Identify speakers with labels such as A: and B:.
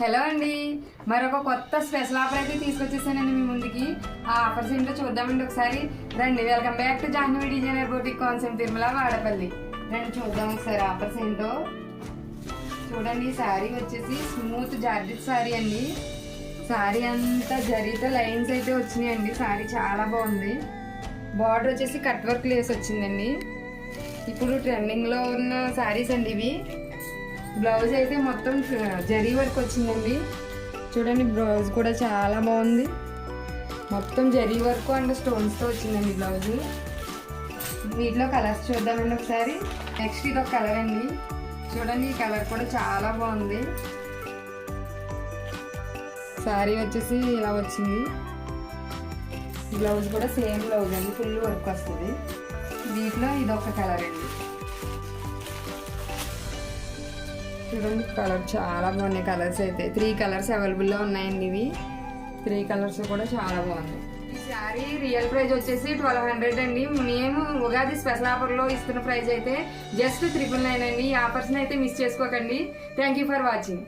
A: Hello అండి, మరొక కొత్త స్పెషల్ ఆఫర్ అయితే తీసుకొచ్చేసానండి మీ ముందుకి. ఆ ఆఫర్స్ ఏంటో చూద్దామండి ఒకసారి. రండి, welcome back to Jahnavi designer boutique concept Tirumala Vadapalli. రండి చూద్దాం ఒకసారి ఆఫర్స్ ఏంటో. చూడండి, శారీ వచ్చేసి స్మూత్ జార్జెట్ శారీ అండి. శారీ అంతా జరీతో లైన్స్ అయితే వచ్చినాయండి. శారీ చాలా బాగుంది. బార్డర్ వచ్చేసి కట్ వర్క్ లేస్ వచ్చిందండి. ఇప్పుడు ట్రెండింగ్లో ఉన్న శారీస్ అండి ఇవి. బ్లౌజ్ అయితే మొత్తం జరీ వర్క్ వచ్చిందండి. చూడండి, బ్లౌజ్ కూడా చాలా బాగుంది. మొత్తం జరీ వర్క్ అండ్ స్టోన్స్తో వచ్చిందండి బ్లౌజ్. వీటిలో కలర్స్ చూద్దామండి ఒకసారి. నెక్స్ట్ ఇది ఒక కలర్ అండి. చూడండి, ఈ కలర్ కూడా చాలా బాగుంది. శారీ వచ్చేసి ఇలా వచ్చింది. బ్లౌజ్ కూడా సేమ్ బ్లౌజ్ అండి, ఫుల్ వర్క్ వస్తుంది. వీటిలో ఇది ఒక కలర్ అండి. చూడండి, కలర్ చాలా బాగున్నాయి. కలర్స్ అయితే 3 కలర్స్ అవైలబుల్లో ఉన్నాయండి. ఇవి 3 కలర్స్ కూడా చాలా బాగున్నాయి. ఈ శారీ రియల్ ప్రైస్ వచ్చేసి 1200 అండి. మేము ఉగాది స్పెషల్ ఆఫర్లో ఇస్తున్న ప్రైస్ అయితే జస్ట్ 999 అండి. ఈ ఆఫర్స్ని అయితే మిస్ చేసుకోకండి. Thank you for watching.